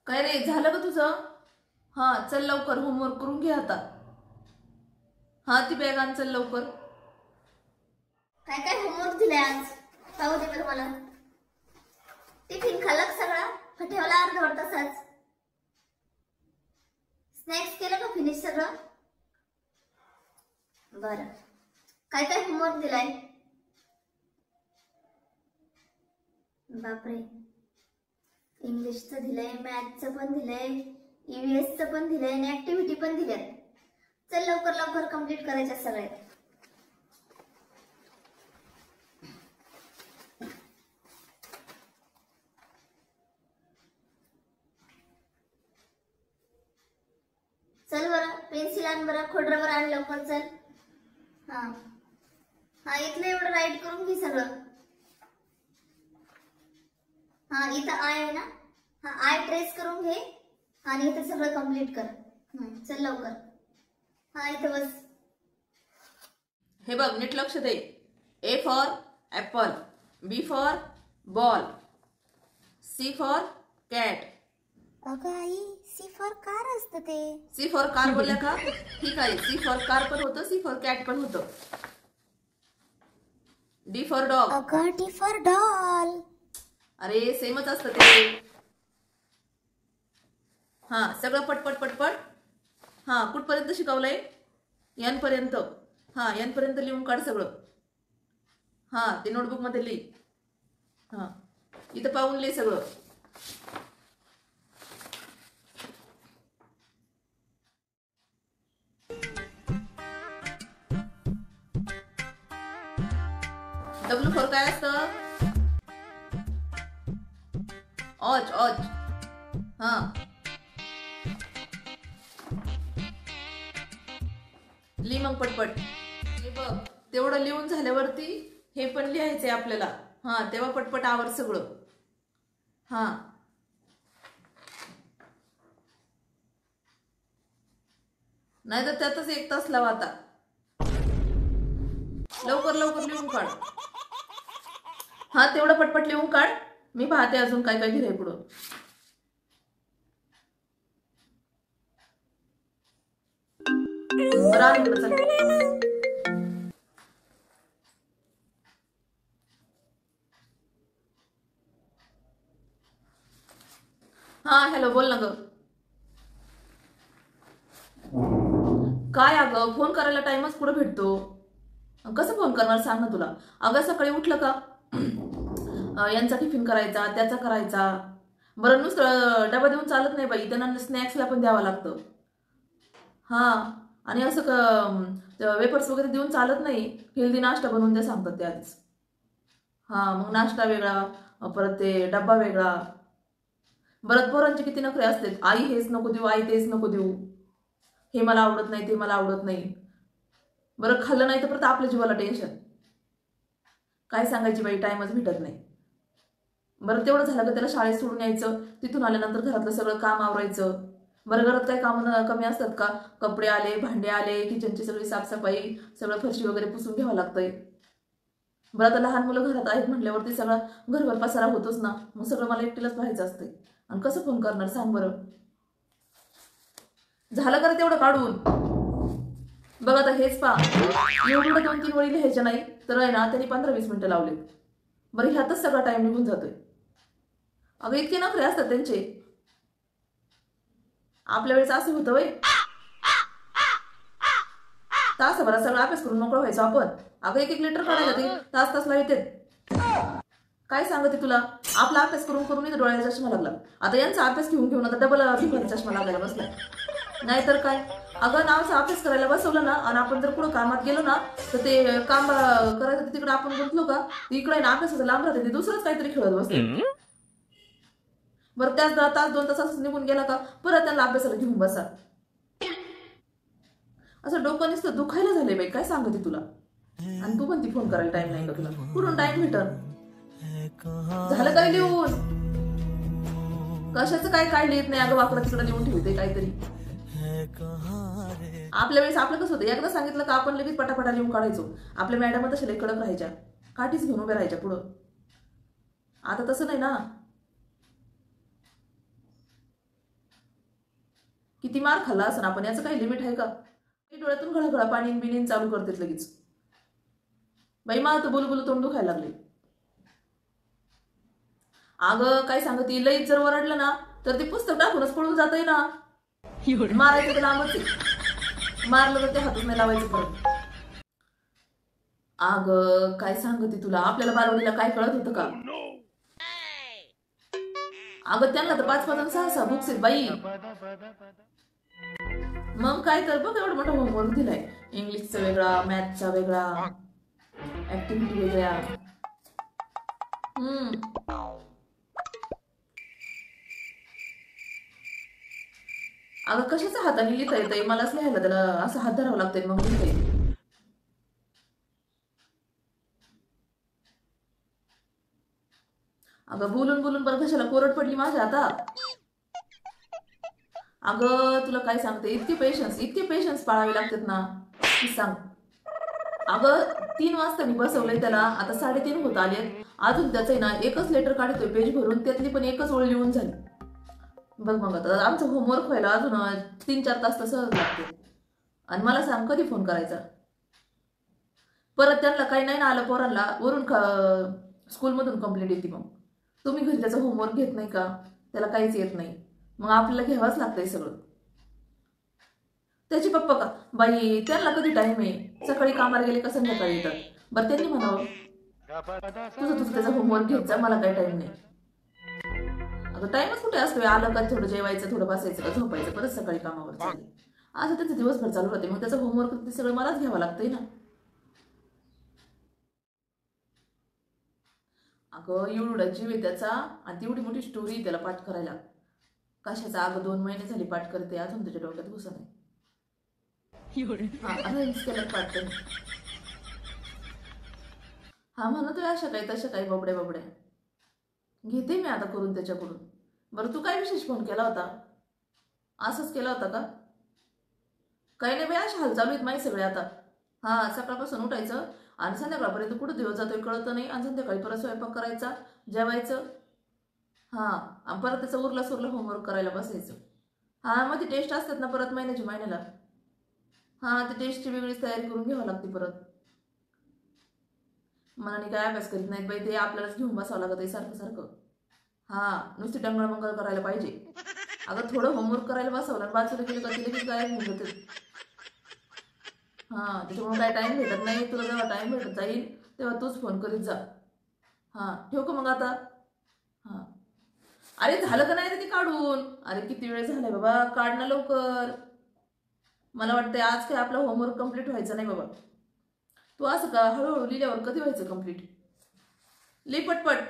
काय रे, झालं का तुझं? हा चल लवकर होमवर्क करून घे आता. हा ती बॅग आण, चल लवकर. काय काय होमवर्क दिलाय आज? पाहू दे बरं मला. टिफिन खाल्ला का सगळा? का ठेवला अर्धवट तसाच? स्नॅक्स केलं का फिनिश सगळं? बरं. काय काय होमवर्क दिलाय? बापरे. इंग्लिशचं दिलंय, मॅथचं पण दिलंय, ईव्हीएसचं पण दिलंय आणि ऍक्टिव्हिटी पण दिल्यात. चल लवकर लवकर कंप्लीट करायच्या सगळ्या. चल बरं, पेन्सिल आण बरं, खोडरबर आण लवकर, चल. हा हा इथलं एवढं राईट करून घे सगळं. हा इथं आय आहे ना, हा आय ट्रेस करून घे आणि इथं सगळं कंप्लीट कर. चल लवकर. हा इथं बस. हे बघ, नीट लक्ष दे. A for apple, B for ball, C for cat. अगं आई, सी फॉर कार असतं ते. सी फॉर कार बोलल्या का? ठीक आहे, सी फॉर कार पण होतं, सी फॉर कॅट पण होतं. D for dog. अगं डी फॉर डॉल. अरे सेमच असतं ते. हा सगळं पटपट पटपट. हा कुठपर्यंत शिकवलंय? एन पर्यंत. हा एन पर्यंत लिहून काढ सगळं. हा ते नोटबुक मध्ये लिह. हा इथं पाहून लिह सगळं. डब्ल्यू फॉर काय असतं? ऑच ऑच. हा लिह मग पटपट. हे बघ, तेवढं लिहून झाल्यावरती हे पण लिहायचंय आपल्याला. हा तेव्हा पटपट आवर सगळं. हा नाहीतर त्यातच 1 तास लावा आता. लवकर लवकर लिहून काढ. हा तेवढं पटपट लिहून काढ. मी पाहते अजून काय काय लिहिलंय पुढं. बरं इकडे चल. हा हॅलो, बोल ना ग. काय अगं, फोन करायला टाइमच कुठं भेटतो? कसं फोन करणार सांग ना तुला. अगं सकाळी उठलं का यांचा टिफिन करायचा, त्याचा करायचा. बरं नुसतं डबा देऊन चालत नाही बाई, त्यांना स्नॅक्सला पण द्यावं लागतं. हा आणि असं वेपर्स वगैरे देऊन चालत नाही. हेल्दी नाश्ता बनवून द्या सांगतात ते आधीच. हा मग नाश्ता वेगळा, परत ते डब्बा वेगळा. बरं पोरांचे किती नखरे असते. आई हेच नको देऊ, आई तेच नको देऊ, हे मला आवडत नाही, ते मला आवडत नाही. बरं खाल्लं नाही तर परत आपल्या जीवाला टेन्शन. काय सांगायची बाई, टाइमच भेटत नाही. बरं तेवढं झालं का त्याला शाळेत सोडून यायचं, तिथून आल्यानंतर घरातलं सगळं काम आवरायचं. बरं घरात काय काम कमी असतात का? कपडे आले, भांडे आले, किचनची सगळी साफसफाई, सगळं फरशी वगैरे पुसून घ्यावं लागतंय. बरं आता लहान मुलं घरात आहेत म्हटल्यावरती सगळा घरभर पसारा होतोच ना. मग सगळं मला एकटीलाच पाहायचं असतंय. आणि कसं फोन करणार सांग बरं. झालं का तेवढं काढून? बघ आता हेच पहा, एवढं 2-3 वळी लिहायच्या नाही तर आहे ना त्यांनी 15-20 मिनिटं लावले. बरं ह्यातच सगळा टाइम निघून जातोय. अगं इतके नखरे असतात त्यांचे. आपल्या वेळेस असं होतं वय, तासभरात सगळं अभ्यास करून मोकळं व्हायचो आपण. अगं 1-1 लिटर काढायला ते तास तास येते. काय सांगते तुला, आपला अभ्यास करून करून इथं डोळ्याचा चष्मा लागला. आता यांचा अभ्यास घेऊन घेऊन आता डबल चष्मा लागायला बसलाय. नाहीतर काय. अगं नावाचा अभ्यास करायला बसवलं ना आणि आपण जर पुढे कामात गेलो ना तर ते काम करायचं तिकडे आपण गुंतलो का इकडे ना अभ्यासाचं लांब राहते, ते दुसरंच काहीतरी खेळत बसते. बरं त्याच तास 2 तास निघून गेला का परत त्यांना अभ्यासाला घेऊन बसा. असं डोकं नुसतं दुखायला झालंय बाई, काय सांगते तुला. आणि तू पण ती फोन करायला टाइम नाही का तुला? कुठून टाइम भेटल? झालं काय लिहून? कशाचं काय काय लिहित नाही अगं, वाकडं तिकडं लिहून ठेवते काहीतरी. आपल्या वेळेस आपलं कसं होतं, एकदा सांगितलं का आपण लगेच पटापटा लिहून काढायचो. आपल्या मॅडम तशा लई कडक राहायच्या, काठीच घेऊन उभ्या राहायच्या पुढं. आता तसं नाही ना. किती मार खाल्ला असं आपण, याचं काही लिमिट आहे का? डोळ्यातून घळघळा पाणी बिनीन चालू करतेत लगेच. बाई मला तर बोलू बोलू तोंड दुखायला लागले. अगं काय सांगते, लईच जर ओरडलं ना तर ते पुस्तक टाकूनच पळून जातंय ना. मारायचं तर लांबच आहे, मारलं तर ते हातच नाही लावायचं परत. अगं काय सांगते तुला, आपल्याला बालवाडीला काय कळत होतं का? अगं त्यांना तर 5-5 आणि 6-6 बुक्स आहेत बाई. मग काय तर बघ, एवढं मोठा होमवर्क दिलाय. इंग्लिशचा वेगळा, मॅथचा वेगळा, ऍक्टिव्हिटी वेगळ्या. अगं कशाचा हाताने लिहिता येतंय, मलाच लिहायला त्याला असं हात धरावं लागतंय मग लिहिता. अगं बोलून बोलून बरं कशाला कोरड पडली माझ्या आता. अगं तुला काय सांगते, इतके पेशन्स पाळावे लागतात ना की सांग. अगं 3 वाजता मी बसवलंय त्याला, आता 3:30 होत आलेत, अजून त्याचं ना एकच लेटर काढतोय पेज भरून, त्यातली पण एकच ओळ लिहून झाली. बघ मग आता आमचं होमवर्क व्हायला अजून 3-4 तास तर सहज लागते. आणि मला सांग कधी फोन करायचा. परत त्यांना काही नाही ना आलं पोरांना, वरून स्कूलमधून कंप्लेंट येते. मग तुम्ही घरी त्याचा होमवर्क घेत नाही का, त्याला काहीच येत नाही, मग आपल्याला घ्यावंच लागतंय सगळं. त्याचे पप्पा का बाई, त्यांना कधी टाइम आहे, सकाळी कामाला गेले का संध्याकाळी येतात. बरं त्यांनी म्हणावं तुझं त्याचा होमवर्क घेत जा, मला काही टाइम नाही. अगं टाइमच कुठे असतोय, आलं का थोडं जेवायचं, थोडं बसायचं का झोपायचं, परत सकाळी कामावर चालले. असं त्याचं दिवसभर चालू राहते, मग त्याचं होमवर्क ते सगळं मलाच घ्यावं लागतंय ना. अगं एवढा जीव आहे त्याचा, आणि तेवढी मोठी स्टोरी त्याला पाठ करायला. कशाचा अगं 2 महिने झाली पाठ करते, अजून त्याच्या डोक्यात घुसा नाही. पाठ. हा म्हणतोय अशा काही तशा काही बबड्या घेते मी आता करून त्याच्याकडून. बरं तू काय विशेष फोन केला होता? असंच केला होता का? काही नाही बाई, अशा हाल चालू आहेत माहिती सगळे आता. हा सकाळपासून उठायचं आणि संध्याकाळपर्यंत कुठं दिवस जातोय कळत नाही, आणि संध्याकाळी परत स्वयंपाक करायचा, जेवायचं, हा आणि परत त्याचं उरला सुरला होमवर्क करायला बसायचं. हा मग ती टेस्ट असतात ना परत महिन्याला. हा ती टेस्टची वेगळीच तयारी करून घ्यावं लागते परत. मनाने काय अभ्यास करीत नाहीत बाई, ते आपल्यालाच घेऊन बसावं लागत आहे सारखं. हा नुसती टंगळमंगळ करायला पाहिजे. अगं थोडं होमवर्क करायला बसवलं, बाजूला गेलं का तिला गायब होऊन जाते. हा त्याच्यामुळे काय टाइम भेटत नाही तुला, जेव्हा टाइम भेटत जाईल तेव्हा तूच फोन करीत जा. हा ठेव का मग आता. हा अरे झालं का नाही रे ते काढून, अरे किती वेळ झालाय बाबा, काढ ना लवकर. मला वाटतंय आज काय आपला होमवर्क कम्प्लीट व्हायचं नाही बाबा. तू असं का हळूहळू लिहिल्यावर कधी व्हायचं कम्प्लीट? लिह पटपट.